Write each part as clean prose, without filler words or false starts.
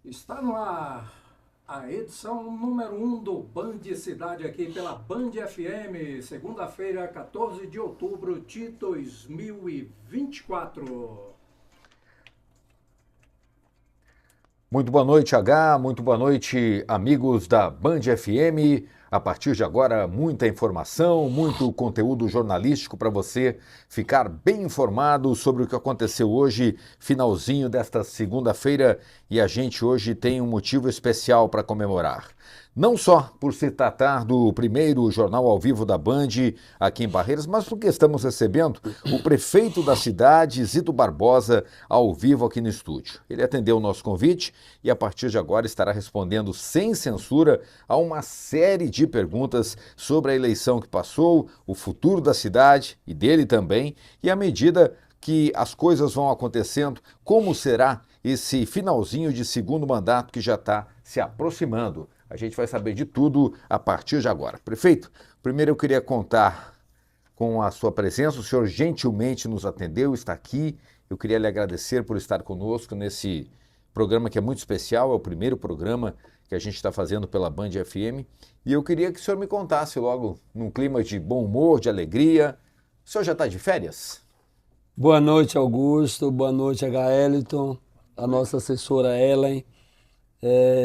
Está no ar a edição número 1 do Band Cidade aqui pela Band FM, segunda-feira, 14 de outubro de 2024. Muito boa noite, muito boa noite, amigos da Band FM. A partir de agora, muita informação, muito conteúdo jornalístico para você ficar bem informado sobre o que aconteceu hoje, finalzinho desta segunda-feira, e a gente hoje tem um motivo especial para comemorar. Não só por se tratar do primeiro jornal ao vivo da Band aqui em Barreiras, mas porque estamos recebendo o prefeito da cidade, Zito Barbosa, ao vivo aqui no estúdio. Ele atendeu o nosso convite e a partir de agora estará respondendo sem censura a uma série de perguntas sobre a eleição que passou, o futuro da cidade e dele também, e à medida que as coisas vão acontecendo, como será esse finalzinho de segundo mandato que já está se aproximando. A gente vai saber de tudo a partir de agora. Prefeito, primeiro eu queria contar com a sua presença. O senhor gentilmente nos atendeu, está aqui. Eu queria lhe agradecer por estar conosco nesse programa que é muito especial. É o primeiro programa que a gente está fazendo pela Band FM. E eu queria que o senhor me contasse logo, num clima de bom humor, de alegria. O senhor já está de férias? Boa noite, Augusto. Boa noite, Gaeliton, a nossa assessora Ellen.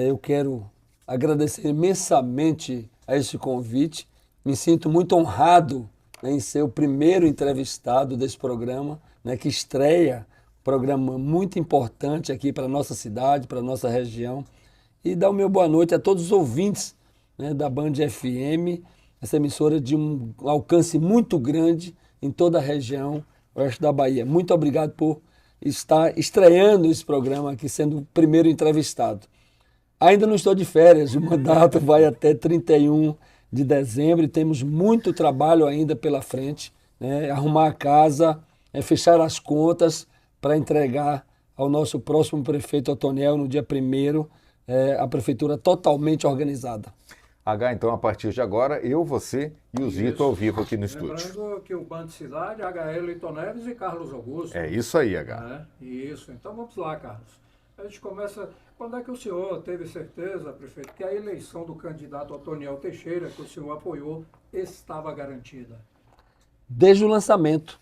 Eu quero agradecer imensamente a este convite. Me sinto muito honrado, né, em ser o primeiro entrevistado desse programa, né, que estreia um programa muito importante aqui para a nossa cidade, para a nossa região. E dar o meu boa noite a todos os ouvintes, né, da Band FM, essa emissora de um alcance muito grande em toda a região oeste da Bahia. Muito obrigado por estar estreando esse programa aqui, sendo o primeiro entrevistado. Ainda não estou de férias, o mandato vai até 31 de dezembro e temos muito trabalho ainda pela frente, né? Arrumar a casa, fechar as contas para entregar ao nosso próximo prefeito Otoniel no dia 1º, a prefeitura totalmente organizada. Então, a partir de agora, eu, você e o Zito ao vivo aqui no estúdio. Lembrando que o Band Cidade, Gaeliton Neves e Carlos Augusto. É isso aí, H. Isso, então vamos lá, Carlos. A gente começa. Quando é que o senhor teve certeza, prefeito, que a eleição do candidato Otoniel Teixeira, que o senhor apoiou, estava garantida? Desde o lançamento,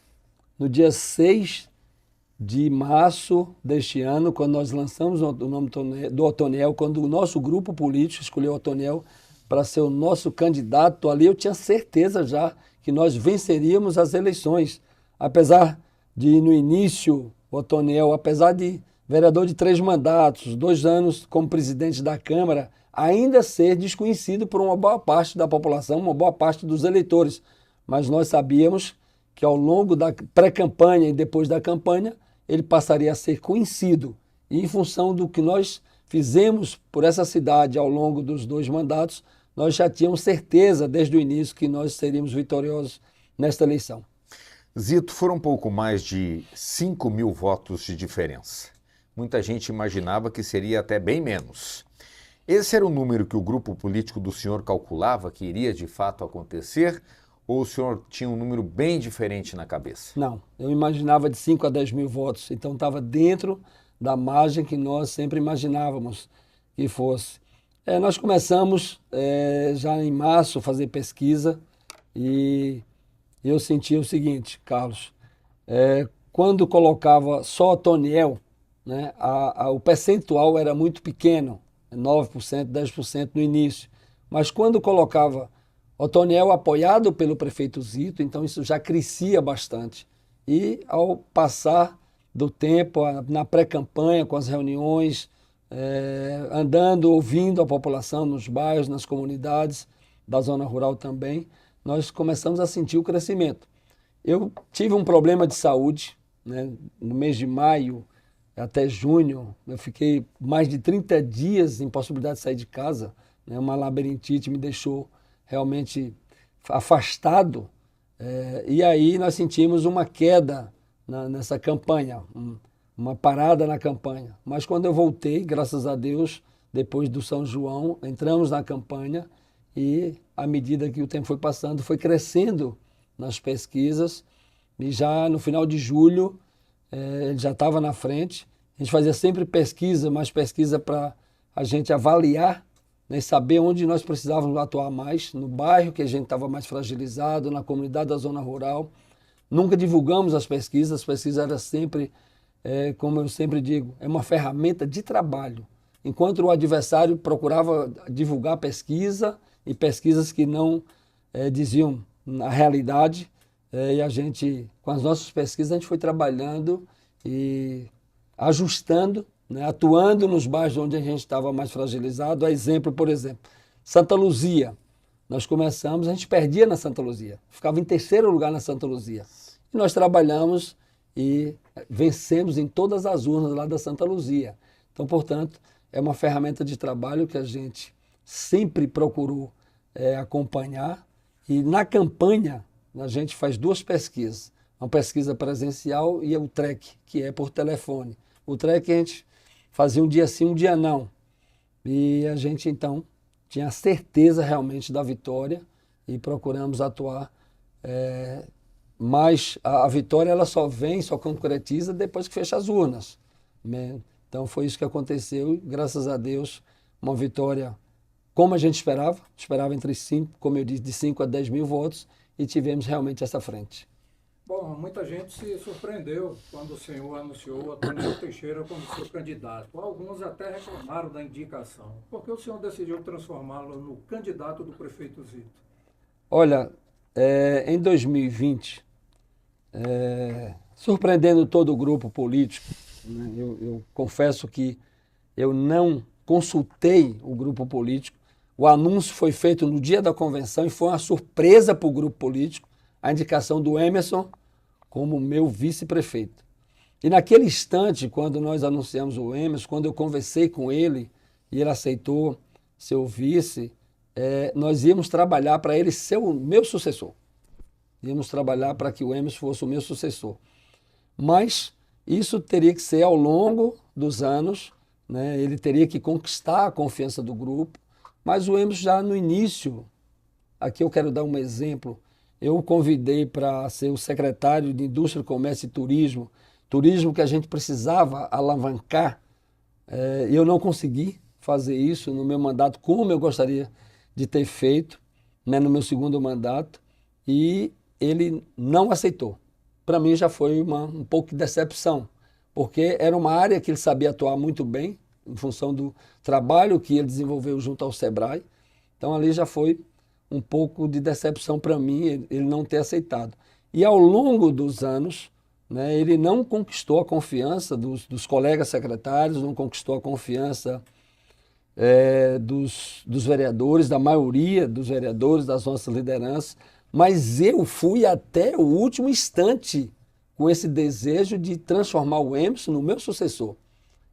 no dia 6 de março deste ano, quando nós lançamos o nome do Otoniel, quando o nosso grupo político escolheu o Otoniel para ser o nosso candidato, ali eu tinha certeza já que nós venceríamos as eleições. Apesar de, no início, o Otoniel, apesar de vereador de 3 mandatos, 2 anos como presidente da Câmara, ainda ser desconhecido por uma boa parte da população, uma boa parte dos eleitores. Mas nós sabíamos que ao longo da pré-campanha e depois da campanha, ele passaria a ser conhecido. E em função do que nós fizemos por essa cidade ao longo dos 2 mandatos, nós já tínhamos certeza desde o início que nós seríamos vitoriosos nesta eleição. Zito, foram um pouco mais de 5 mil votos de diferença. Muita gente imaginava que seria até bem menos. Esse era o número que o grupo político do senhor calculava que iria de fato acontecer? Ou o senhor tinha um número bem diferente na cabeça? Não, eu imaginava de 5 a 10 mil votos. Então estava dentro da margem que nós sempre imaginávamos que fosse. Nós começamos já em março a fazer pesquisa e eu sentia o seguinte, Carlos, quando colocava só Otoniel, né, o percentual era muito pequeno, 9%, 10% no início, mas quando colocava Otoniel apoiado pelo prefeito Zito, então isso já crescia bastante. E ao passar do tempo, na pré-campanha, com as reuniões, andando, ouvindo a população nos bairros, nas comunidades, da zona rural também, nós começamos a sentir o crescimento. Eu tive um problema de saúde, né, no mês de maio até junho, eu fiquei mais de 30 dias em possibilidade de sair de casa, né, uma labirintite me deixou realmente afastado, e aí nós sentimos uma queda nessa campanha, uma parada na campanha. Mas quando eu voltei, graças a Deus, depois do São João, entramos na campanha e, à medida que o tempo foi passando, foi crescendo nas pesquisas e já no final de julho ele já estava na frente. A gente fazia sempre pesquisa, mais pesquisa para a gente avaliar, né, saber onde nós precisávamos atuar mais, no bairro que a gente estava mais fragilizado, na comunidade da zona rural. Nunca divulgamos as pesquisas eram sempre, como eu sempre digo, é uma ferramenta de trabalho. Enquanto o adversário procurava divulgar pesquisa e pesquisas que não diziam a realidade, e a gente, com as nossas pesquisas, a gente foi trabalhando e ajustando, né, atuando nos bairros onde a gente estava mais fragilizado. Por exemplo, Santa Luzia. Nós começamos, a gente perdia na Santa Luzia, ficava em terceiro lugar na Santa Luzia. E nós trabalhamos e vencemos em todas as urnas lá da Santa Luzia. Então, portanto, é uma ferramenta de trabalho que a gente sempre procurou acompanhar. E na campanha, a gente faz duas pesquisas. Uma pesquisa presencial e o TREC, que é por telefone. O TREC a gente fazia um dia sim, um dia não. E a gente, então, tinha certeza realmente da vitória e procuramos atuar. Mas a vitória ela só vem, só concretiza depois que fecha as urnas, né? Então foi isso que aconteceu e, graças a Deus, uma vitória como a gente esperava entre 5, como eu disse, de 5 a 10 mil votos, e tivemos realmente essa frente. Bom, muita gente se surpreendeu quando o senhor anunciou Otoniel Teixeira como seu candidato. Alguns até reclamaram da indicação. Por que o senhor decidiu transformá-lo no candidato do prefeito Zito? Olha, em 2020, surpreendendo todo o grupo político, né, eu confesso que eu não consultei o grupo político. O anúncio foi feito no dia da convenção e foi uma surpresa para o grupo político a indicação do Emerson como meu vice-prefeito. E naquele instante, quando nós anunciamos o Emerson, quando eu conversei com ele e ele aceitou ser o vice, nós íamos trabalhar para ele ser o meu sucessor. Íamos trabalhar para que o Emerson fosse o meu sucessor. Mas isso teria que ser ao longo dos anos, né? Ele teria que conquistar a confiança do grupo. Mas o Emerson já no início, aqui eu quero dar um exemplo, eu o convidei para ser o secretário de Indústria, Comércio e turismo que a gente precisava alavancar. Eu não consegui fazer isso no meu mandato como eu gostaria de ter feito, né, no meu segundo mandato, e ele não aceitou. Para mim já foi um pouco de decepção, porque era uma área que ele sabia atuar muito bem, em função do trabalho que ele desenvolveu junto ao Sebrae. Então ali já foi um pouco de decepção para mim, ele não ter aceitado. E ao longo dos anos, né, ele não conquistou a confiança dos colegas secretários, não conquistou a confiança dos vereadores, da maioria dos vereadores, das nossas lideranças, mas eu fui até o último instante com esse desejo de transformar o Emerson no meu sucessor.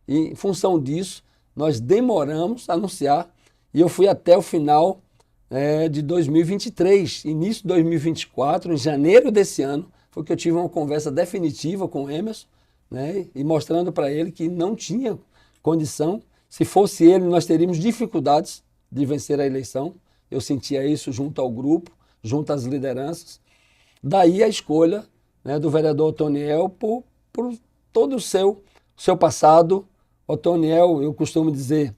E, em função disso, nós demoramos a anunciar e eu fui até o final de 2023. Início de 2024, em janeiro desse ano, foi que eu tive uma conversa definitiva com o Emerson, né, e mostrando para ele que não tinha condição. Se fosse ele, nós teríamos dificuldades de vencer a eleição. Eu sentia isso junto ao grupo, junto às lideranças. Daí a escolha, né, do vereador Otoniel por todo o seu passado. Otoniel, eu costumo dizer,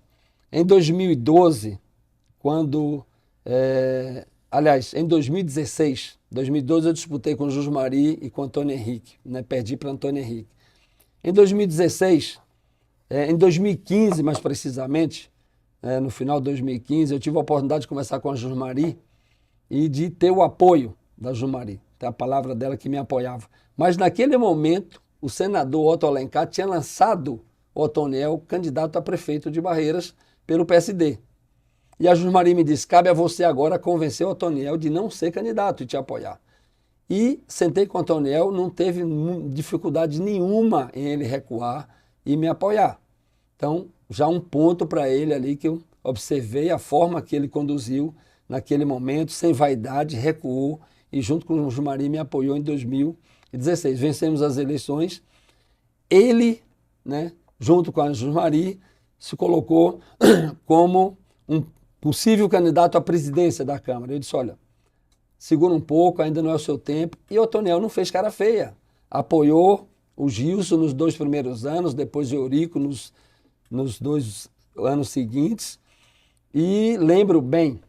em 2012, em 2016, eu disputei com o Jusmari e com o Antônio Henrique, né, perdi para o Antônio Henrique. Em 2016, em 2015 mais precisamente, no final de 2015, eu tive a oportunidade de conversar com a Jusmari e de ter o apoio da Jusmari, a palavra dela que me apoiava. Mas naquele momento, o senador Otto Alencar tinha lançado o Otoniel candidato a prefeito de Barreiras pelo PSD. E a Jusmari me disse, cabe a você agora convencer o Otoniel de não ser candidato e te apoiar. E sentei com o Otoniel, não teve dificuldade nenhuma em ele recuar e me apoiar. Então, já um ponto para ele ali que eu observei a forma que ele conduziu naquele momento, sem vaidade, recuou e junto com o Jusmari me apoiou em 2016. Vencemos as eleições. Ele, né, junto com a Jusmari, se colocou como um possível candidato à presidência da Câmara. Eu disse, olha, segura um pouco, ainda não é o seu tempo. E o Otoniel não fez cara feia. Apoiou o Gilson nos 2 primeiros anos, depois o Eurico nos 2 anos seguintes, e lembro bem,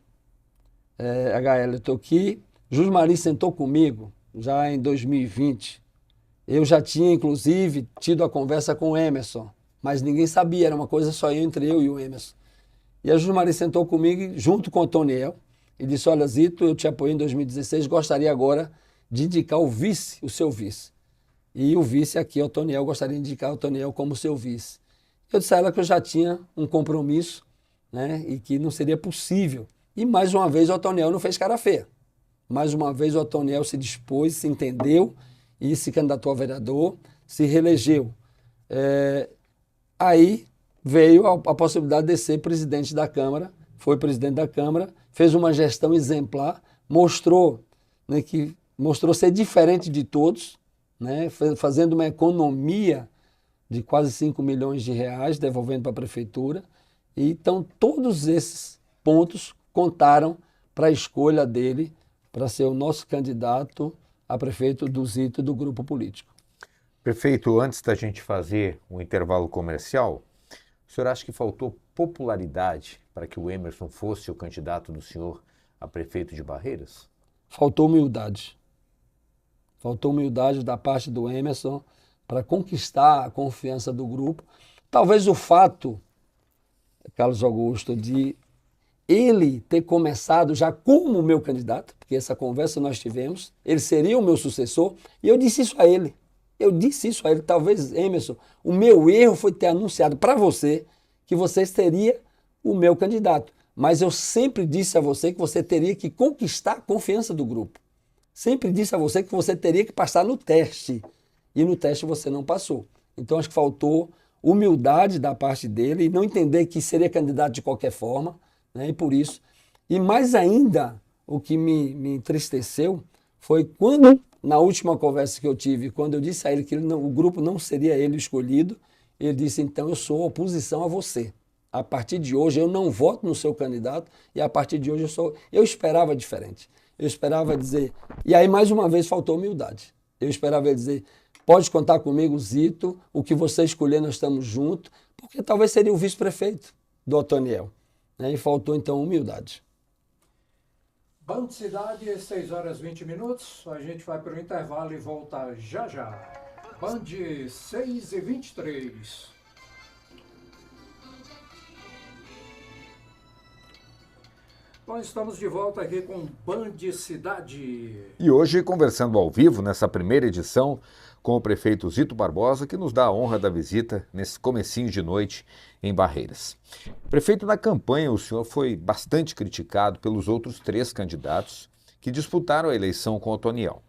HL, eu estou aqui, Jusmari sentou comigo já em 2020. Eu já tinha, inclusive, tido a conversa com o Emerson, mas ninguém sabia, era uma coisa só entre eu e o Emerson. E a Jusmari sentou comigo, junto com o Otoniel, e disse, olha, Zito, eu te apoiei em 2016, gostaria agora de indicar o vice, o seu vice. E o vice aqui, o Otoniel, gostaria de indicar o Otoniel como seu vice. Eu disse a ela que eu já tinha um compromisso, né, e que não seria possível. E mais uma vez o Otoniel não fez cara feia. Mais uma vez o Otoniel se dispôs, se entendeu e se candidatou a vereador, se reelegeu. Aí veio a possibilidade de ser presidente da Câmara, foi presidente da Câmara, fez uma gestão exemplar, mostrou, né, mostrou ser diferente de todos, né, fazendo uma economia de quase 5 milhões de reais, devolvendo para a prefeitura. E, então, todos esses pontos contaram para a escolha dele para ser o nosso candidato a prefeito do Zito do grupo político. Prefeito, antes da gente fazer um intervalo comercial, o senhor acha que faltou popularidade para que o Emerson fosse o candidato do senhor a prefeito de Barreiras? Faltou humildade. Faltou humildade da parte do Emerson para conquistar a confiança do grupo. Talvez o fato, Carlos Augusto, de ele ter começado já como meu candidato, porque essa conversa nós tivemos, ele seria o meu sucessor, e eu disse isso a ele. Talvez, Emerson, o meu erro foi ter anunciado para você que você seria o meu candidato. Mas eu sempre disse a você que você teria que conquistar a confiança do grupo. Sempre disse a você que você teria que passar no teste. E no teste você não passou. Então acho que faltou humildade da parte dele e não entender que seria candidato de qualquer forma, né? E por isso. E mais ainda, o que me entristeceu foi quando, na última conversa que eu tive, quando eu disse a ele que o grupo não seria ele escolhido, ele disse, então eu sou oposição a você. A partir de hoje eu não voto no seu candidato e a partir de hoje eu esperava diferente. Eu esperava dizer, e aí mais uma vez faltou humildade. Eu esperava ele dizer, pode contar comigo, Zito, o que você escolher nós estamos juntos, porque talvez seria o vice-prefeito do Otoniel, né? E faltou então humildade. Band Cidade, 6h20. A gente vai para o intervalo e volta já já. Band 6h23. Nós estamos de volta aqui com Band Cidade. E hoje conversando ao vivo, nessa primeira edição, com o prefeito Zito Barbosa, que nos dá a honra da visita nesse comecinho de noite em Barreiras. Prefeito, na campanha o senhor foi bastante criticado pelos outros 3 candidatos que disputaram a eleição com o Otoniel.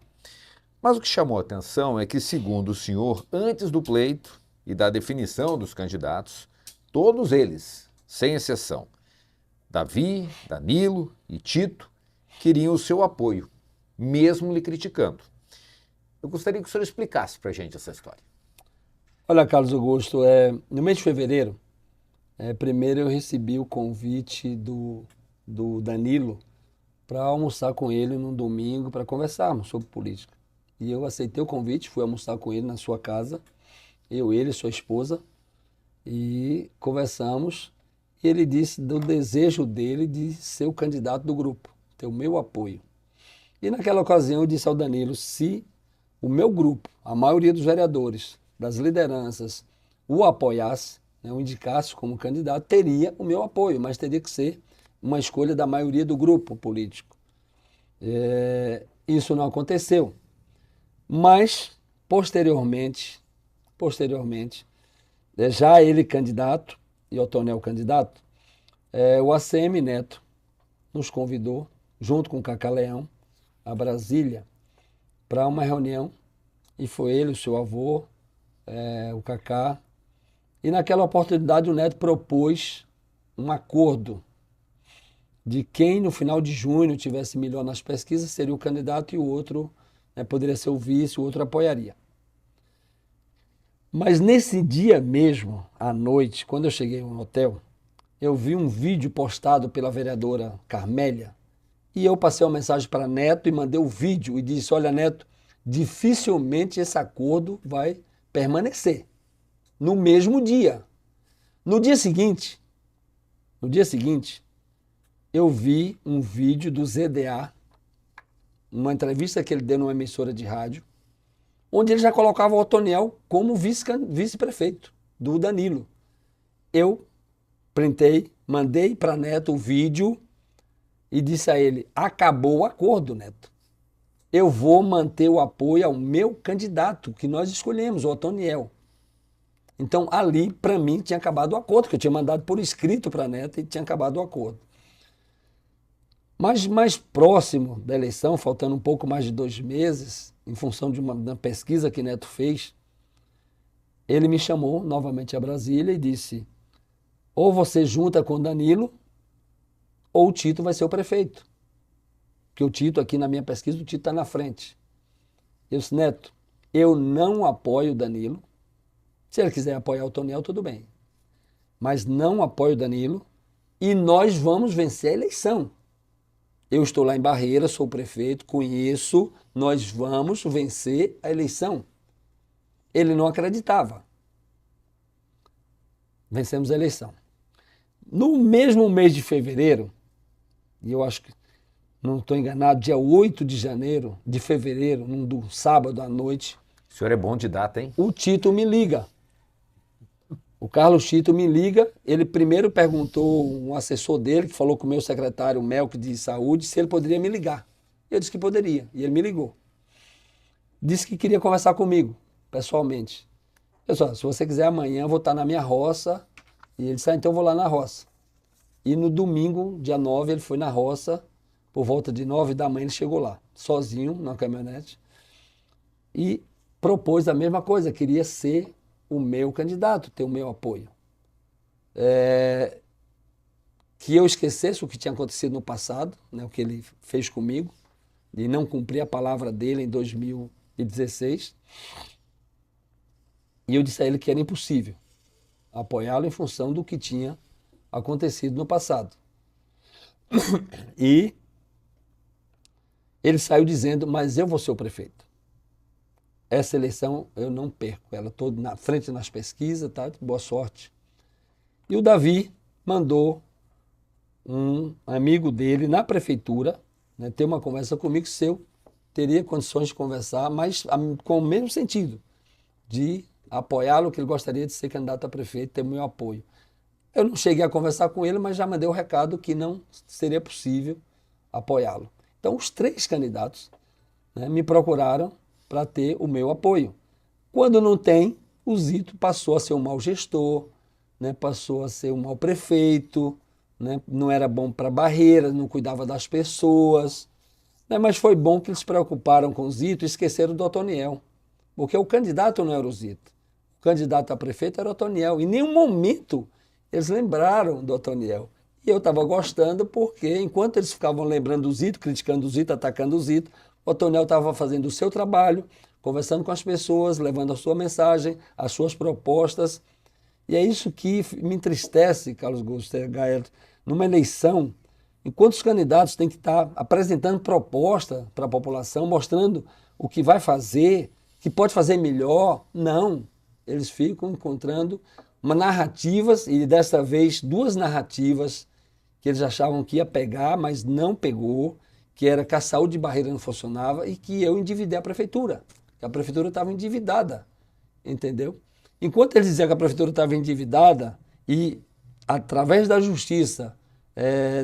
Mas o que chamou a atenção é que, segundo o senhor, antes do pleito e da definição dos candidatos, todos eles, sem exceção, Davi, Danilo e Tito, queriam o seu apoio, mesmo lhe criticando. Eu gostaria que o senhor explicasse para a gente essa história. Olha, Carlos Augusto, no mês de fevereiro, primeiro eu recebi o convite do Danilo para almoçar com ele num domingo para conversarmos sobre política. E eu aceitei o convite, fui almoçar com ele na sua casa, ele e sua esposa, e conversamos. E ele disse do desejo dele de ser o candidato do grupo, ter o meu apoio. E naquela ocasião eu disse ao Danilo, se o meu grupo, a maioria dos vereadores, das lideranças, o apoiasse, né, o indicasse como candidato, teria o meu apoio, mas teria que ser uma escolha da maioria do grupo político. Isso não aconteceu. Mas, posteriormente, já ele candidato, e Otoniel candidato, o ACM Neto nos convidou, junto com o Cacá Leão, a Brasília, para uma reunião, e foi ele, o seu avô, o Cacá, e naquela oportunidade o Neto propôs um acordo de quem no final de junho tivesse melhor nas pesquisas seria o candidato e o outro poderia ser o vice, o outro apoiaria. Mas nesse dia mesmo, à noite, quando eu cheguei no hotel, eu vi um vídeo postado pela vereadora Carmélia e eu passei uma mensagem para Neto e mandei o vídeo e disse, olha Neto, dificilmente esse acordo vai permanecer. No mesmo dia. No dia seguinte, No dia seguinte, eu vi um vídeo do ZDA, uma entrevista que ele deu numa emissora de rádio, onde ele já colocava o Otoniel como vice-prefeito do Danilo. Eu printei, mandei para Neto o vídeo e disse a ele, acabou o acordo, Neto. Eu vou manter o apoio ao meu candidato, que nós escolhemos, o Otoniel. Então, ali, para mim, tinha acabado o acordo, que eu tinha mandado por escrito para a Neto e tinha acabado o acordo. Mas mais próximo da eleição, faltando um pouco mais de 2 meses, em função de uma pesquisa que Neto fez, ele me chamou novamente a Brasília e disse, ou você junta com Danilo, ou o Tito vai ser o prefeito. Porque o Tito, aqui na minha pesquisa, o Tito está na frente. Eu disse, Neto, eu não apoio o Danilo. Se ele quiser apoiar o Otoniel, tudo bem. Mas não apoio o Danilo e nós vamos vencer a eleição. Eu estou lá em Barreira, sou o prefeito, conheço, nós vamos vencer a eleição. Ele não acreditava. Vencemos a eleição. No mesmo mês de fevereiro, e eu acho que não estou enganado, dia 8 de fevereiro, num sábado à noite. O senhor é bom de data, hein? O Tito me liga. O Carlos Tito me liga, ele primeiro perguntou um assessor dele, que falou com o meu secretário Melk de Saúde, se ele poderia me ligar. Eu disse que poderia, e ele me ligou. Disse que queria conversar comigo, pessoalmente. Eu disse, se você quiser amanhã, eu vou estar na minha roça. E ele disse, então eu vou lá na roça. E no domingo, dia 9, ele foi na roça, por volta de 9 da manhã ele chegou lá, sozinho, na caminhonete, e propôs a mesma coisa, queria ser o meu candidato, ter o meu apoio. Que eu esquecesse o que tinha acontecido no passado, né, o que ele fez comigo, de não cumprir a palavra dele em 2016. E eu disse a ele que era impossível apoiá-lo em função do que tinha acontecido no passado. E ele saiu dizendo, mas eu vou ser o prefeito. Essa eleição eu não perco, ela estou na frente nas pesquisas, tá? Boa sorte. E o Davi mandou um amigo dele na prefeitura, né, ter uma conversa comigo, se eu teria condições de conversar, mas com o mesmo sentido, de apoiá-lo, que ele gostaria de ser candidato a prefeito, ter o meu apoio. Eu não cheguei a conversar com ele, mas já mandei o recado que não seria possível apoiá-lo. Então, os 3 candidatos, né, me procuraram para ter o meu apoio. Quando não tem, o Zito passou a ser um mau gestor, né, passou a ser um mau prefeito, né, não era bom para Barreira, não cuidava das pessoas, né, mas foi bom que eles se preocuparam com o Zito e esqueceram do Otoniel, porque o candidato não era o Zito, o candidato a prefeito era o Otoniel. Em nenhum momento eles lembraram do Otoniel. E eu estava gostando porque, enquanto eles ficavam lembrando do Zito, criticando o Zito, atacando o Zito, o Otoniel estava fazendo o seu trabalho, conversando com as pessoas, levando a sua mensagem, as suas propostas. E é isso que me entristece, Carlos Gustavo Gael, numa eleição, enquanto os candidatos têm que estar apresentando proposta para a população, mostrando o que vai fazer, que pode fazer melhor. Não, eles ficam encontrando narrativas, e desta vez 2 narrativas que eles achavam que ia pegar, mas não pegou, que era que a saúde de Barreira não funcionava e que eu endividei a prefeitura, que a prefeitura estava endividada, entendeu? Enquanto eles diziam que a prefeitura estava endividada e, através da justiça,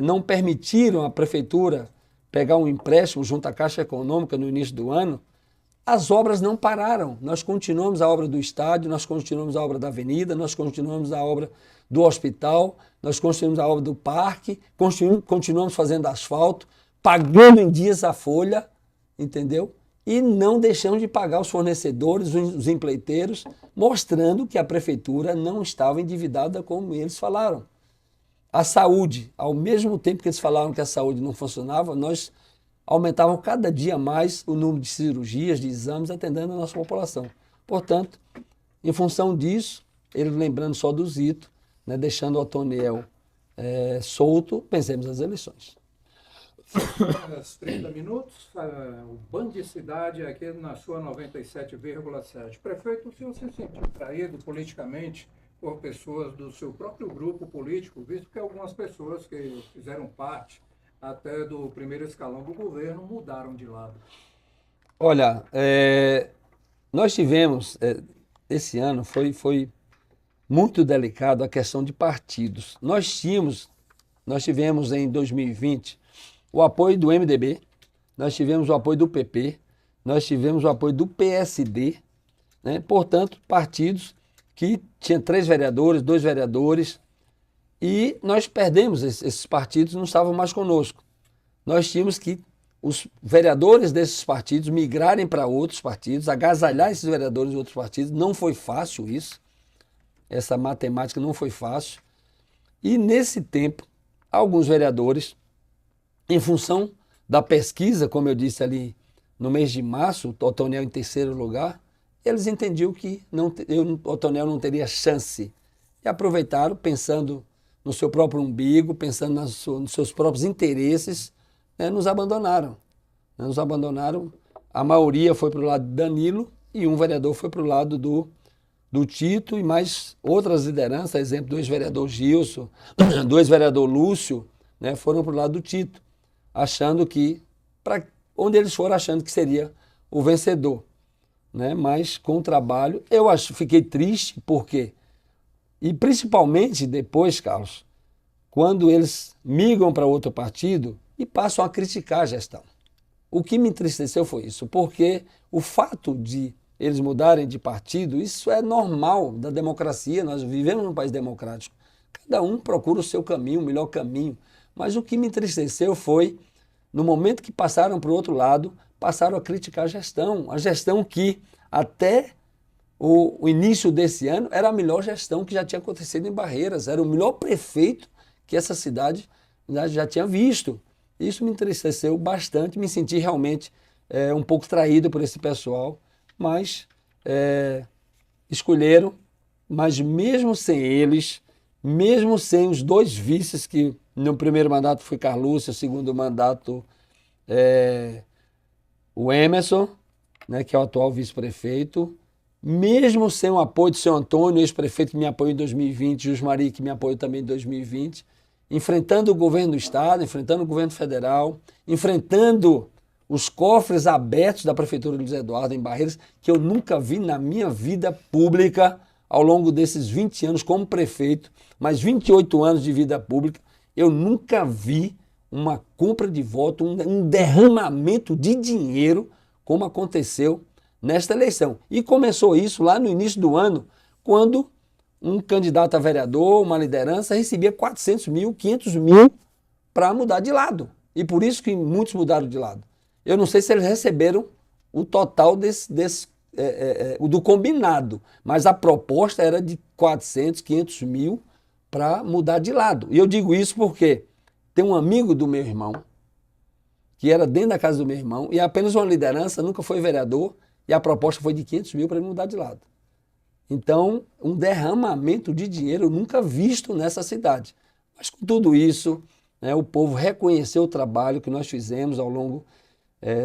não permitiram a prefeitura pegar um empréstimo junto à Caixa Econômica no início do ano, as obras não pararam. Nós continuamos a obra do estádio, nós continuamos a obra da avenida, nós continuamos a obra do hospital, nós continuamos a obra do parque, continuamos fazendo asfalto, pagando em dias a folha, entendeu? E não deixamos de pagar os fornecedores, os empreiteiros, mostrando que a prefeitura não estava endividada como eles falaram. A saúde, ao mesmo tempo que eles falaram que a saúde não funcionava, nós aumentavam cada dia mais o número de cirurgias, de exames, atendendo a nossa população. Portanto, em função disso, ele lembrando só do Zito, né, deixando o Otoniel solto, pensemos nas eleições. 30 minutos, o Band de Cidade aqui na sua 97,7. Prefeito, o senhor se sentiu traído politicamente por pessoas do seu próprio grupo político, visto que algumas pessoas que fizeram parte até do primeiro escalão do governo mudaram de lado? Olha, nós tivemos, esse ano foi muito delicado a questão de partidos. Nós tivemos em 2020 o apoio do MDB, nós tivemos o apoio do PP, nós tivemos o apoio do PSD, né? Portanto, partidos que tinham 3 vereadores, 2 vereadores, e nós perdemos esses partidos, não estavam mais conosco. Nós tínhamos que os vereadores desses partidos migrarem para outros partidos, agasalhar esses vereadores de outros partidos. Não foi fácil isso, essa matemática não foi fácil. E nesse tempo, alguns vereadores, em função da pesquisa, como eu disse ali no mês de março, o Otoniel em 3º lugar, eles entendiam que o Otoniel não teria chance. E aproveitaram, pensando no seu próprio umbigo, pensando nos seus próprios interesses, né, nos abandonaram. Nos abandonaram. A maioria foi para o lado de Danilo e um vereador foi para o lado do Tito e mais outras lideranças, exemplo do ex-vereador Gilson, do ex-vereador Lúcio, né, foram para o lado do Tito, achando que, onde eles foram achando que seria o vencedor. Né? Mas com o trabalho, fiquei triste, porque, e principalmente depois, Carlos, quando eles migram para outro partido e passam a criticar a gestão. O que me entristeceu foi isso, porque o fato de eles mudarem de partido, isso é normal da democracia, nós vivemos num país democrático. Cada um procura o seu caminho, o melhor caminho. Mas o que me entristeceu foi, no momento que passaram para o outro lado, passaram a criticar a gestão que até o início desse ano era a melhor gestão que já tinha acontecido em Barreiras, era o melhor prefeito que essa cidade já tinha visto. Isso me entristeceu bastante, me senti realmente um pouco traído por esse pessoal, mas escolheram, mas mesmo sem eles, mesmo sem os 2 vices, que no primeiro mandato foi Carlúcio, no segundo mandato o Emerson, né, que é o atual vice-prefeito, mesmo sem o apoio do seu Antônio, ex-prefeito que me apoiou em 2020, Jusmari, que me apoiou também em 2020, enfrentando o governo do Estado, enfrentando o governo federal, enfrentando os cofres abertos da Prefeitura de Luiz Eduardo em Barreiras, que eu nunca vi na minha vida pública ao longo desses 20 anos como prefeito, mais 28 anos de vida pública, eu nunca vi uma compra de voto, um derramamento de dinheiro como aconteceu nesta eleição. E começou isso lá no início do ano, quando um candidato a vereador, uma liderança, recebia 400 mil, 500 mil para mudar de lado. E por isso que muitos mudaram de lado. Eu não sei se eles receberam o total do combinado, mas a proposta era de 400, 500 mil para mudar de lado. E eu digo isso porque tem um amigo do meu irmão, que era dentro da casa do meu irmão, e apenas uma liderança, nunca foi vereador, e a proposta foi de 500 mil para ele mudar de lado. Então, um derramamento de dinheiro nunca visto nessa cidade. Mas com tudo isso, né, o povo reconheceu o trabalho que nós fizemos ao longo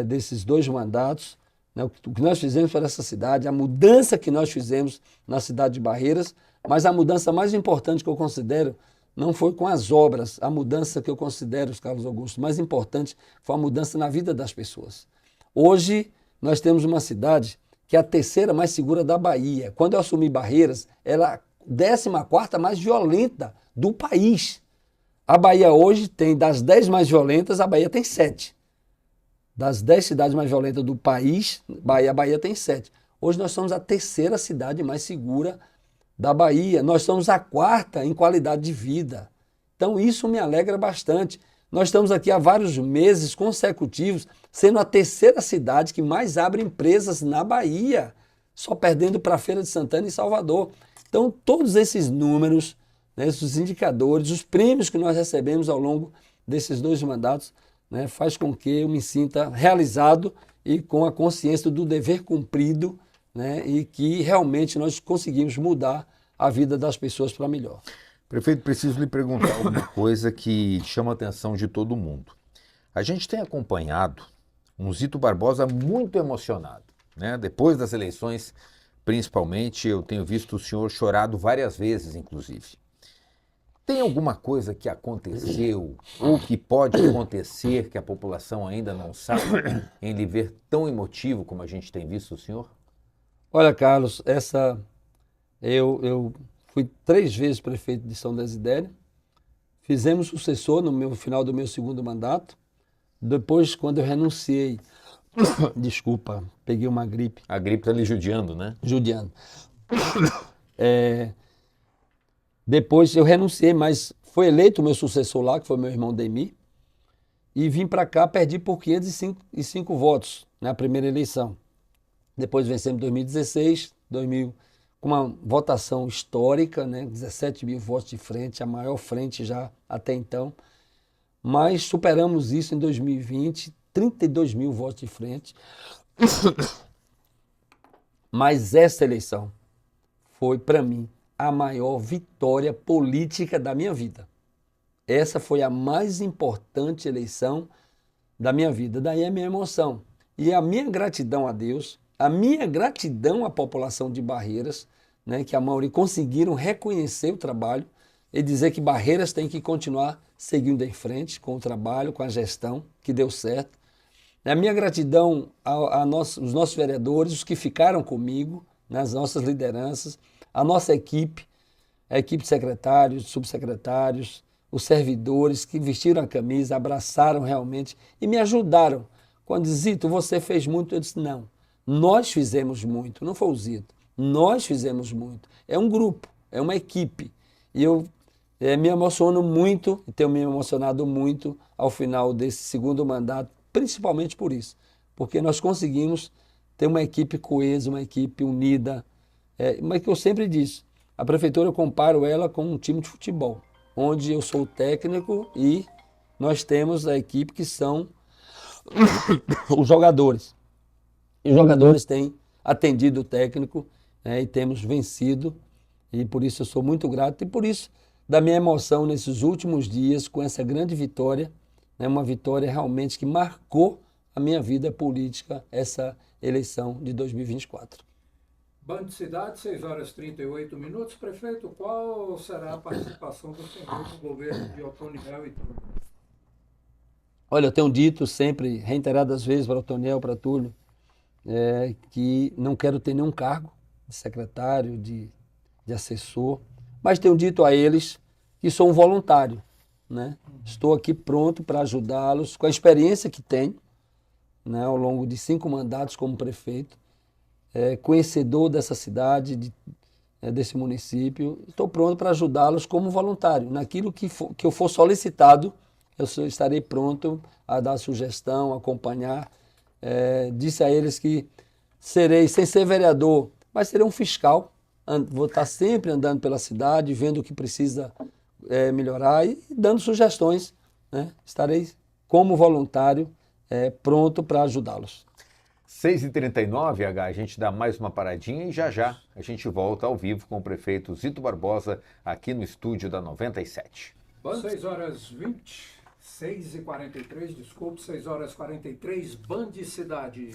desses 2 mandatos, né, o que nós fizemos para essa cidade, a mudança que nós fizemos na cidade de Barreiras, mas a mudança mais importante que eu considero não foi com as obras, a mudança que eu considero, Carlos Augusto, mais importante foi a mudança na vida das pessoas. Hoje, nós temos uma cidade que é a 3ª mais segura da Bahia. Quando eu assumi Barreiras, ela é a 14ª mais violenta do país. A Bahia hoje tem, das 10 mais violentas, a Bahia tem 7. Das 10 cidades mais violentas do país, a Bahia tem 7. Hoje nós somos a 3ª cidade mais segura da Bahia. Nós somos a 4ª em qualidade de vida. Então isso me alegra bastante. Nós estamos aqui há vários meses consecutivos, sendo a 3ª cidade que mais abre empresas na Bahia, só perdendo para a Feira de Santana e Salvador. Então, todos esses números, né, esses indicadores, os prêmios que nós recebemos ao longo desses 2 mandatos, né, faz com que eu me sinta realizado e com a consciência do dever cumprido, né, e que realmente nós conseguimos mudar a vida das pessoas para melhor. Prefeito, preciso lhe perguntar alguma coisa que chama a atenção de todo mundo. A gente tem acompanhado um Zito Barbosa muito emocionado, né? Depois das eleições principalmente, eu tenho visto o senhor chorado várias vezes, inclusive. Tem alguma coisa que aconteceu ou que pode acontecer que a população ainda não sabe em lhe ver tão emotivo como a gente tem visto o senhor? Olha, Carlos, eu fui 3 vezes prefeito de São Desidério, fizemos sucessor no final do meu segundo mandato. Depois, quando eu renunciei, desculpa, peguei uma gripe. A gripe está lhe judiando, né? Judiando. Depois eu renunciei, mas foi eleito o meu sucessor lá, que foi meu irmão Demi, e vim para cá, perdi por 505 votos na primeira eleição. Depois vencemos em 2016, com uma votação histórica, né? 17 mil votos de frente, a maior frente já até então. Mas superamos isso em 2020, 32 mil votos de frente. Mas essa eleição foi, para mim, a maior vitória política da minha vida. Essa foi a mais importante eleição da minha vida. Daí a minha emoção. E a minha gratidão a Deus, a minha gratidão à população de Barreiras, né, que a maioria conseguiram reconhecer o trabalho e dizer que Barreiras tem que continuar seguindo em frente com o trabalho, com a gestão, que deu certo. A minha gratidão aos nossos vereadores, os que ficaram comigo, nas nossas lideranças, a nossa equipe, a equipe de secretários, subsecretários, os servidores que vestiram a camisa, abraçaram realmente e me ajudaram. Quando Zito, você fez muito, eu disse, não, nós fizemos muito, não foi o Zito, nós fizemos muito. É um grupo, é uma equipe. E eu me emociono muito, e tenho me emocionado muito ao final desse segundo mandato, principalmente por isso, porque nós conseguimos ter uma equipe coesa, uma equipe unida, mas que eu sempre disse, a prefeitura eu comparo ela com um time de futebol, onde eu sou o técnico e nós temos a equipe que são os jogadores. E os jogadores têm atendido o técnico, e temos vencido, e por isso eu sou muito grato, e por isso da minha emoção nesses últimos dias com essa grande vitória, uma vitória realmente que marcou a minha vida política, essa eleição de 2024. Band Cidade, 6h38. Prefeito, qual será a participação do senhor no governo de Otoniel e Túlio? Olha, eu tenho dito sempre, reiteradas vezes para Otoniel, para Túlio, que não quero ter nenhum cargo de secretário, de assessor, mas tenho dito a eles que sou um voluntário, né? Estou aqui pronto para ajudá-los com a experiência que tenho, né, ao longo de 5 mandatos como prefeito, conhecedor dessa cidade, desse município. Estou pronto para ajudá-los como voluntário. Naquilo que eu for solicitado, eu estarei pronto a dar sugestão, acompanhar. Disse a eles que serei, sem ser vereador, mas serei um fiscal. Vou estar sempre andando pela cidade, vendo o que precisa melhorar e dando sugestões, né? Estarei como voluntário pronto para ajudá-los. 6h39, a gente dá mais uma paradinha e já a gente volta ao vivo com o prefeito Zito Barbosa aqui no estúdio da 97. 6h20, 6h43, desculpe, 6h43, Band Cidade.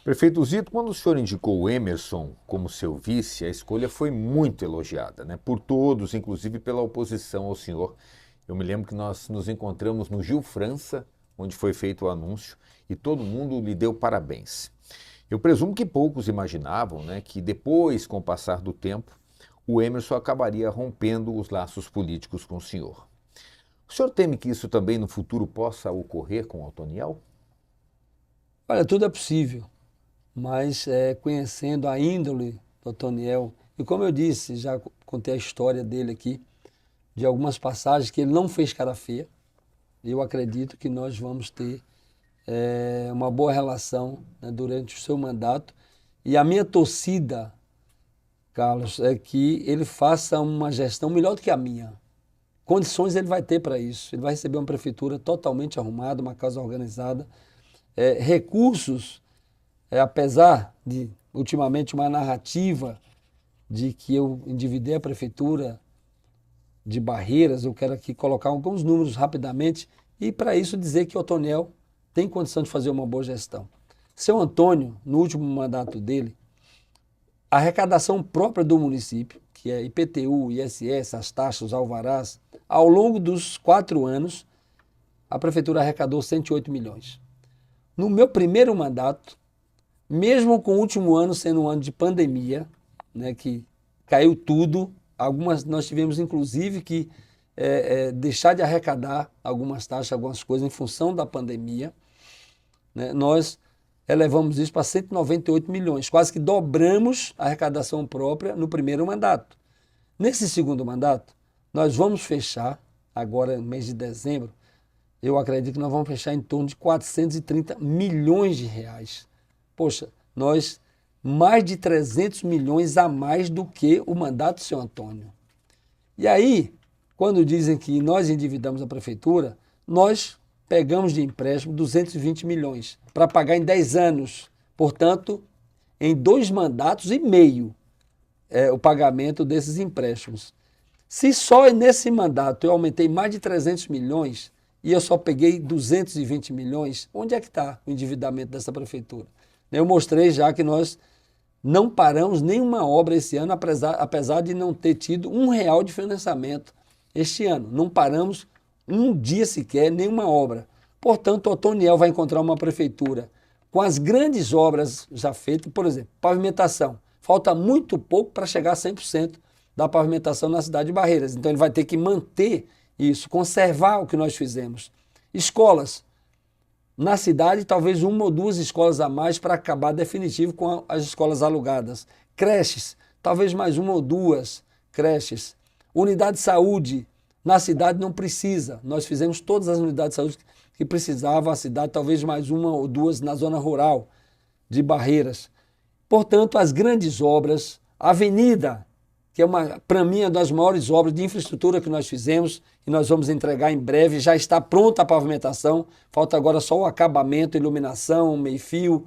Prefeito Zito, quando o senhor indicou o Emerson como seu vice, a escolha foi muito elogiada, né? Por todos, inclusive pela oposição ao senhor. Eu me lembro que nós nos encontramos no Gil França, onde foi feito o anúncio, e todo mundo lhe deu parabéns. Eu presumo que poucos imaginavam, né, que depois, com o passar do tempo, o Emerson acabaria rompendo os laços políticos com o senhor. O senhor teme que isso também no futuro possa ocorrer com o Otoniel? Olha, tudo é possível, mas conhecendo a índole do Otoniel, e como eu disse, já contei a história dele aqui, de algumas passagens que ele não fez cara feia, eu acredito que nós vamos ter uma boa relação, né, durante o seu mandato. E a minha torcida, Carlos, é que ele faça uma gestão melhor do que a minha. Condições ele vai ter para isso. Ele vai receber uma prefeitura totalmente arrumada, uma casa organizada. Recursos, apesar de, ultimamente, uma narrativa de que eu endividei a prefeitura de Barreiras, eu quero aqui colocar alguns números rapidamente e, para isso, dizer que o Otoniel tem condição de fazer uma boa gestão. Seu Antônio, no último mandato dele, a arrecadação própria do município, que é IPTU, ISS, as taxas, os alvarás, ao longo dos 4 anos, a prefeitura arrecadou 108 milhões. No meu primeiro mandato, mesmo com o último ano sendo um ano de pandemia, né, que caiu tudo, nós tivemos inclusive que deixar de arrecadar algumas taxas, algumas coisas em função da pandemia, né, nós elevamos isso para 198 milhões, quase que dobramos a arrecadação própria no primeiro mandato. Nesse segundo mandato, nós vamos fechar, agora no mês de dezembro, eu acredito que nós vamos fechar em torno de 430 milhões de reais. Poxa, nós mais de 300 milhões a mais do que o mandato do senhor Antônio. E aí, quando dizem que nós endividamos a prefeitura, nós pegamos de empréstimo 220 milhões para pagar em 10 anos. Portanto, em 2 mandatos e meio o pagamento desses empréstimos. Se só nesse mandato eu aumentei mais de 300 milhões e eu só peguei 220 milhões, onde é que está o endividamento dessa prefeitura? Eu mostrei já que nós não paramos nenhuma obra esse ano, apesar de não ter tido R$1 de financiamento este ano. Não paramos um dia sequer nenhuma obra. Portanto, o Otoniel vai encontrar uma prefeitura com as grandes obras já feitas, por exemplo, pavimentação. Falta muito pouco para chegar a 100% da pavimentação na cidade de Barreiras. Então ele vai ter que manter isso, conservar o que nós fizemos. Escolas. Na cidade, talvez 1 ou 2 escolas a mais para acabar definitivo com as escolas alugadas. Creches, talvez mais 1 ou 2 creches. Unidade de saúde, na cidade não precisa. Nós fizemos todas as unidades de saúde que precisavam a cidade, talvez mais 1 ou 2 na zona rural de Barreiras. Portanto, as grandes obras, a avenida, que é para mim, uma das maiores obras de infraestrutura que nós fizemos e nós vamos entregar em breve, já está pronta a pavimentação, falta agora só o acabamento, iluminação, meio-fio,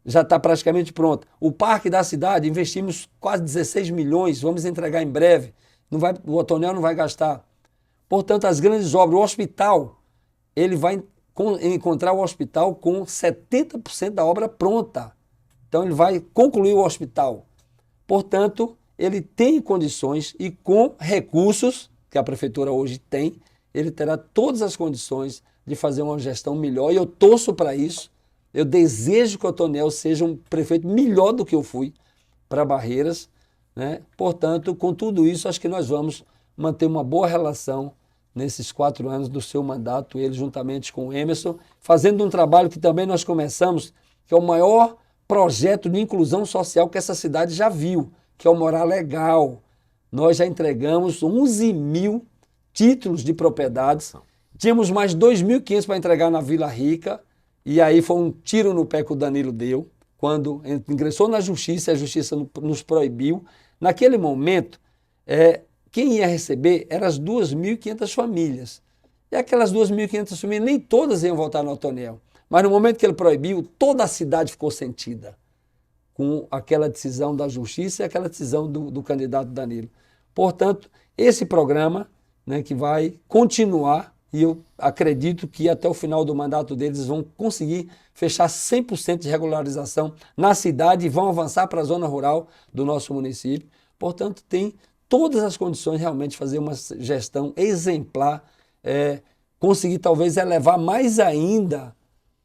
já está praticamente pronta. O parque da cidade, investimos quase 16 milhões, vamos entregar em breve, o Otoniel não vai gastar. Portanto, as grandes obras, o hospital, ele vai encontrar o hospital com 70% da obra pronta. Então, ele vai concluir o hospital. Portanto, ele tem condições e com recursos, que a prefeitura hoje tem, ele terá todas as condições de fazer uma gestão melhor. E eu torço para isso. Eu desejo que o Otoniel seja um prefeito melhor do que eu fui para Barreiras, né? Portanto, com tudo isso, acho que nós vamos manter uma boa relação nesses 4 anos do seu mandato, ele juntamente com o Emerson, fazendo um trabalho que também nós começamos, que é o maior projeto de inclusão social que essa cidade já viu, que é o Morar Legal. Nós já entregamos 11 mil títulos de propriedades, tínhamos mais 2.500 para entregar na Vila Rica, e aí foi um tiro no pé que o Danilo deu, quando ingressou na justiça, a justiça nos proibiu. Naquele momento, quem ia receber eram as 2.500 famílias. E aquelas 2.500 famílias, nem todas iam votar no Otoniel. Mas no momento que ele proibiu, toda a cidade ficou sentida com aquela decisão da justiça e aquela decisão do candidato Danilo. Portanto, esse programa, né, que vai continuar, e eu acredito que até o final do mandato deles vão conseguir fechar 100% de regularização na cidade e vão avançar para a zona rural do nosso município. Portanto, tem todas as condições realmente de fazer uma gestão exemplar, conseguir talvez elevar mais ainda,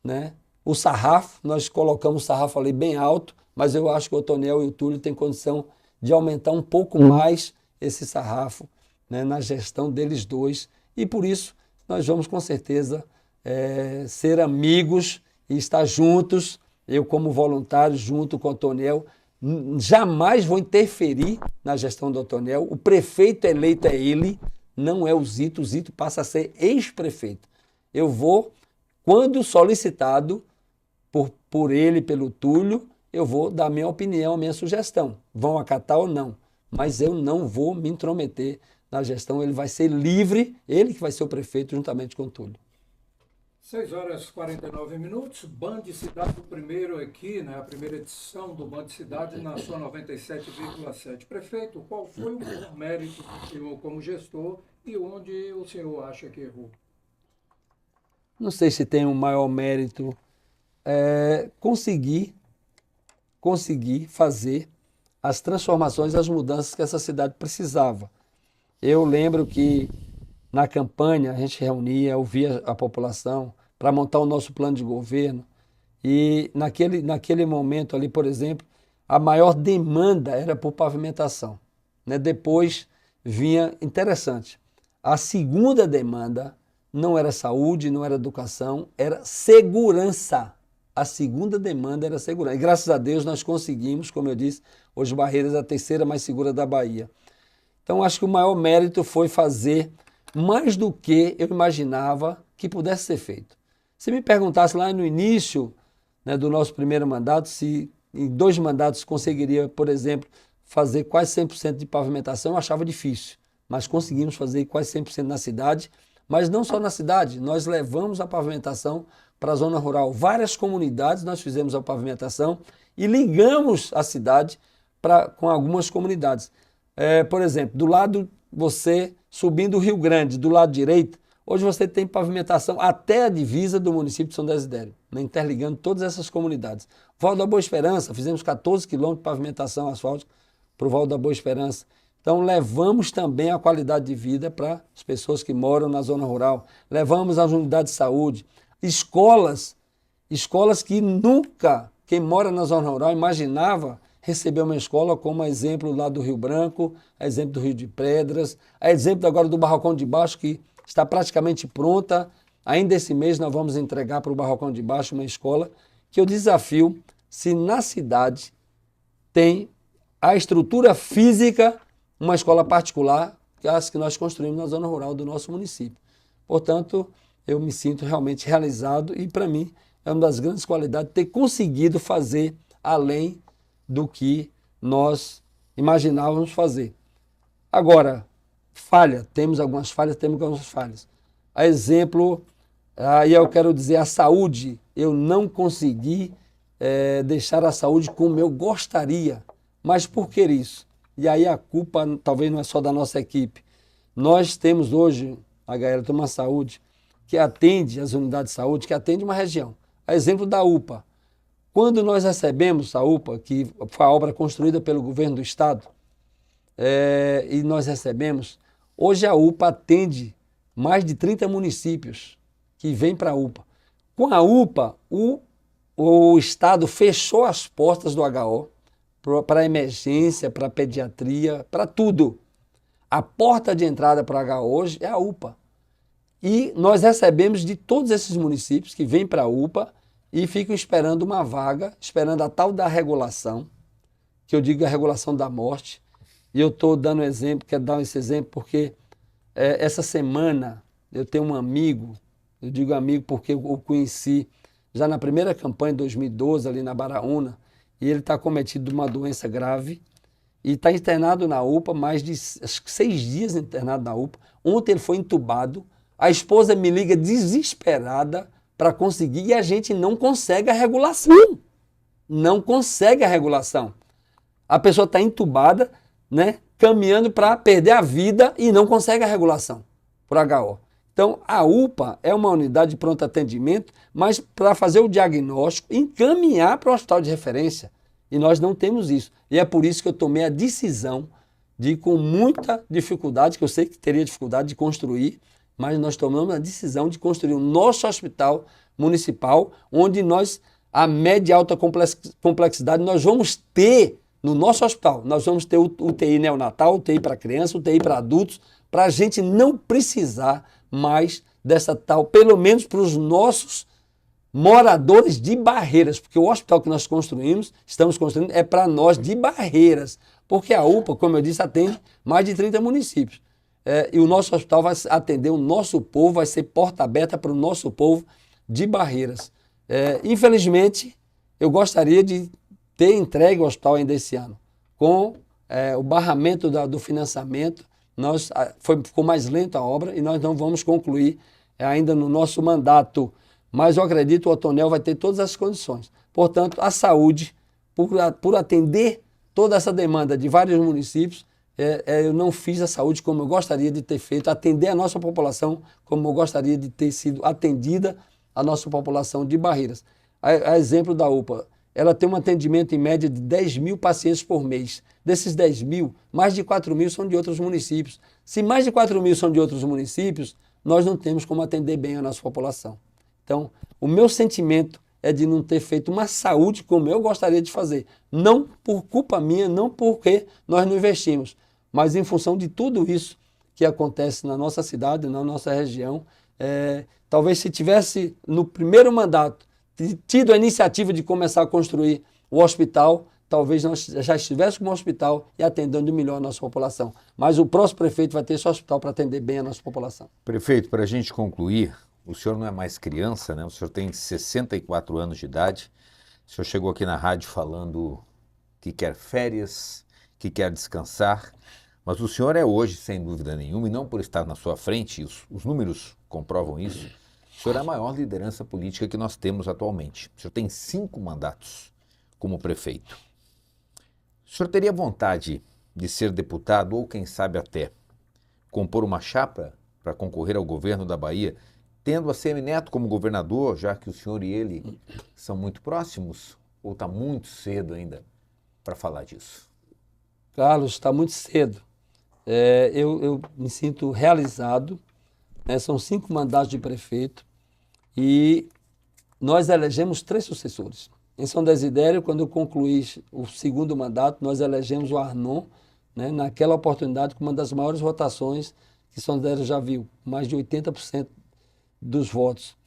né, o sarrafo. Nós colocamos o sarrafo ali bem alto, mas eu acho que o Otoniel e o Túlio têm condição de aumentar um pouco mais esse sarrafo, né, na gestão deles dois, e por isso nós vamos com certeza ser amigos e estar juntos, eu como voluntário junto com o Otoniel. Jamais vou interferir na gestão do Otoniel, o prefeito eleito é ele, não é o Zito passa a ser ex-prefeito. Eu vou, quando solicitado por ele, pelo Túlio, eu vou dar minha opinião, a minha sugestão. Vão acatar ou não, mas eu não vou me intrometer na gestão, ele vai ser livre, ele que vai ser o prefeito juntamente com o Túlio. 6h49, Band Cidade, o primeiro aqui, né, a primeira edição do Band Cidade na sua 97,7. Prefeito, qual foi o maior mérito do senhor como gestor e onde o senhor acha que errou? Não sei se tem um maior mérito, conseguir fazer as transformações, as mudanças que essa cidade precisava. Eu lembro que na campanha a gente reunia, ouvia a população para montar o nosso plano de governo e naquele momento ali, por exemplo, a maior demanda era por pavimentação, né? Depois vinha, interessante, a segunda demanda não era saúde, não era educação, era segurança. A segunda demanda era segurança. E graças a Deus nós conseguimos, como eu disse, hoje Barreiras é a terceira mais segura da Bahia. Então acho que o maior mérito foi fazer mais do que eu imaginava que pudesse ser feito. Se me perguntasse lá no início, né, do nosso primeiro mandato, se em 2 mandatos conseguiria, por exemplo, fazer quase 100% de pavimentação, eu achava difícil. Mas conseguimos fazer quase 100% na cidade, mas não só na cidade, nós levamos a pavimentação para a zona rural. Várias comunidades nós fizemos a pavimentação e ligamos a cidade com algumas comunidades. Por exemplo, do lado, você subindo o Rio Grande, do lado direito, hoje você tem pavimentação até a divisa do município de São Desidério, né, interligando todas essas comunidades. Val da Boa Esperança, fizemos 14 quilômetros de pavimentação asfáltica para o Val da Boa Esperança. Então, levamos também a qualidade de vida para as pessoas que moram na zona rural. Levamos as unidades de saúde, escolas que nunca quem mora na zona rural imaginava receber uma escola, como exemplo lá do Rio Branco, a exemplo do Rio de Pedras, a exemplo agora do Barracão de Baixo, que está praticamente pronta. Ainda esse mês nós vamos entregar para o Barracão de Baixo uma escola que eu desafio se na cidade tem a estrutura física, uma escola particular, que é as que nós construímos na zona rural do nosso município. Portanto, eu me sinto realmente realizado e, para mim, é uma das grandes qualidades ter conseguido fazer além do que nós imaginávamos fazer. Agora, temos algumas falhas. A exemplo, aí eu quero dizer, a saúde, eu não consegui deixar a saúde como eu gostaria. Mas por que isso? E aí a culpa talvez não é só da nossa equipe. Nós temos hoje, a Gael tem uma saúde que atende as unidades de saúde, que atende uma região. A exemplo da UPA. Quando nós recebemos a UPA, que foi a obra construída pelo governo do estado, e nós recebemos, hoje a UPA atende mais de 30 municípios que vêm para a UPA. Com a UPA, o estado fechou as portas do HO, para emergência, para pediatria, para tudo. A porta de entrada para o HO hoje é a UPA. E nós recebemos de todos esses municípios que vêm para a UPA e ficam esperando uma vaga, esperando a tal da regulação, que eu digo a regulação da morte. E eu estou dando exemplo, quero dar esse exemplo porque essa semana eu tenho um amigo, eu digo amigo porque eu o conheci já na primeira campanha de 2012, ali na Baraúna, e ele está cometido de uma doença grave e está internado na UPA, mais de 6 dias internado na UPA. Ontem ele foi entubado, a esposa me liga desesperada para conseguir e a gente não consegue a regulação. Não consegue a regulação. A pessoa está entubada, né, caminhando para perder a vida e não consegue a regulação por HO. Então, a UPA é uma unidade de pronto atendimento, mas para fazer o diagnóstico, encaminhar para o hospital de referência. E nós não temos isso. E é por isso que eu tomei a decisão de, com muita dificuldade, que eu sei que teria dificuldade de construir, mas nós tomamos a decisão de construir o nosso hospital municipal, onde nós, a média e alta complexidade, nós vamos ter no nosso hospital. Nós vamos ter UTI neonatal, UTI para criança, UTI para adultos, para a gente não precisar mais dessa tal, pelo menos para os nossos moradores de Barreiras, porque o hospital que nós estamos construindo é para nós de Barreiras, porque a UPA, como eu disse, atende mais de 30 municípios. E o nosso hospital vai atender o nosso povo, vai ser porta aberta para o nosso povo de Barreiras. Infelizmente, eu gostaria de ter entregue o hospital ainda esse ano. Com o barramento do financiamento, ficou mais lenta a obra e nós não vamos concluir ainda no nosso mandato. Mas eu acredito que o Otonel vai ter todas as condições. Portanto, a saúde, por atender toda essa demanda de vários municípios, eu não fiz a saúde como eu gostaria de ter feito, atender a nossa população como eu gostaria de ter sido atendida a nossa população de Barreiras. A exemplo da UPA, ela tem um atendimento em média de 10 mil pacientes por mês. Desses 10 mil, mais de 4 mil são de outros municípios. Se mais de 4 mil são de outros municípios, nós não temos como atender bem a nossa população. Então, o meu sentimento é de não ter feito uma saúde como eu gostaria de fazer. Não por culpa minha, não porque nós não investimos, mas em função de tudo isso que acontece na nossa cidade, na nossa região. Talvez se tivesse, no primeiro mandato, tido a iniciativa de começar a construir o hospital, talvez nós já estivéssemos com um hospital e atendendo melhor a nossa população. Mas o próximo prefeito vai ter esse hospital para atender bem a nossa população. Prefeito, para a gente concluir, o senhor não é mais criança, né? O senhor tem 64 anos de idade. O senhor chegou aqui na rádio falando que quer férias, que quer descansar, mas o senhor é hoje, sem dúvida nenhuma, e não por estar na sua frente, os números comprovam isso, o senhor é a maior liderança política que nós temos atualmente. O senhor tem 5 mandatos como prefeito. O senhor teria vontade de ser deputado ou, quem sabe, até compor uma chapa para concorrer ao governo da Bahia, tendo a ACM Neto como governador, já que o senhor e ele são muito próximos, ou está muito cedo ainda para falar disso? Carlos, está muito cedo. Eu me sinto realizado, né? São 5 mandatos de prefeito e nós elegemos 3 sucessores. Em São Desidério, quando eu concluí o 2º mandato, nós elegemos o Arnon, né? Naquela oportunidade, com uma das maiores votações que São Desidério já viu, mais de 80% dos votos.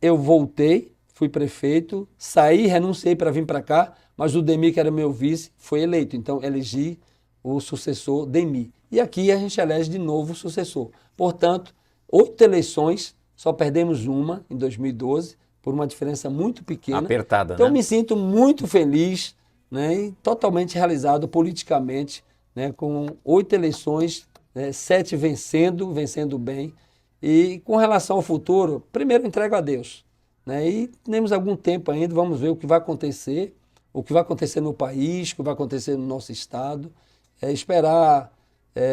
Eu voltei, fui prefeito, saí, renunciei para vir para cá, mas o Demi, que era meu vice, foi eleito. Então, elegi o sucessor Demi. E aqui a gente elege de novo o sucessor. Portanto, 8 eleições, só perdemos uma em 2012, por uma diferença muito pequena. Apertada, então, né? me sinto muito feliz, né, e totalmente realizado politicamente, né, com 8 eleições, 7 vencendo bem. E com relação ao futuro, primeiro entrego a Deus, né? E temos algum tempo ainda, vamos ver o que vai acontecer no país, o que vai acontecer no nosso estado. Esperar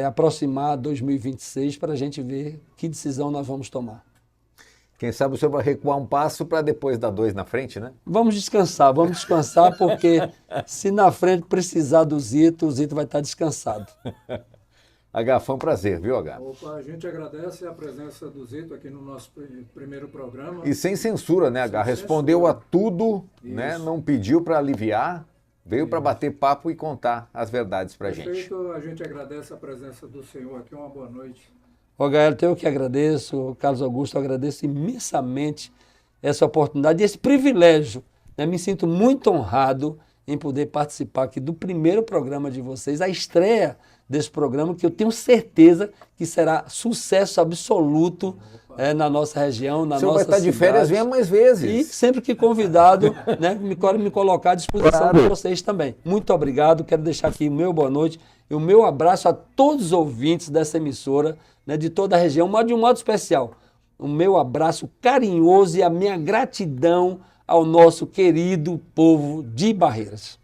aproximar 2026 para a gente ver que decisão nós vamos tomar. Quem sabe o senhor vai recuar um passo para depois dar 2 na frente, né? Vamos descansar, porque se na frente precisar do Zito, o Zito vai estar descansado. H, foi um prazer, viu, H? Opa, a gente agradece a presença do Zito aqui no nosso primeiro programa. E sem censura, né, H? Sem Respondeu censura. a tudo, Isso. né? Não pediu para aliviar, veio para bater papo e contar as verdades para a gente. Perfeito, a gente agradece a presença do senhor aqui. Uma boa noite. Gael, eu que agradeço, Carlos Augusto, eu agradeço imensamente essa oportunidade e esse privilégio, né? Me sinto muito honrado em poder participar aqui do primeiro programa de vocês, a estreia desse programa, que eu tenho certeza que será sucesso absoluto na nossa região, na nossa cidade. O senhor vai estar de férias, venha mais vezes. E sempre que convidado, né, me colocar à disposição de vocês também. Muito obrigado, quero deixar aqui o meu boa noite e o meu abraço a todos os ouvintes dessa emissora, né, de toda a região, mas de um modo especial. O meu abraço carinhoso e a minha gratidão ao nosso querido povo de Barreiras.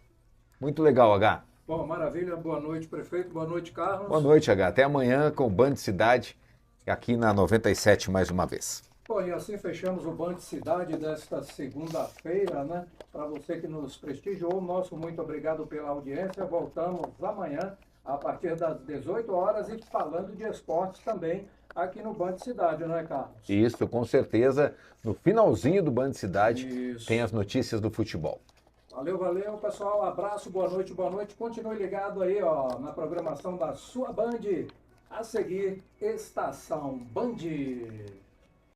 Muito legal, H. Bom, maravilha. Boa noite, prefeito. Boa noite, Carlos. Boa noite, H. Até amanhã com o Band Cidade, aqui na 97 mais uma vez. Bom, e assim fechamos o Band Cidade desta segunda-feira, né? Para você que nos prestigiou, nosso muito obrigado pela audiência. Voltamos amanhã, a partir das 18 horas, e falando de esportes também, aqui no Band Cidade, não é, Carlos? Isso, com certeza. No finalzinho do Band Cidade Isso. tem as notícias do futebol. Valeu, pessoal. Abraço, boa noite, boa noite. Continue ligado aí, ó, na programação da sua Band. A seguir, Estação Band.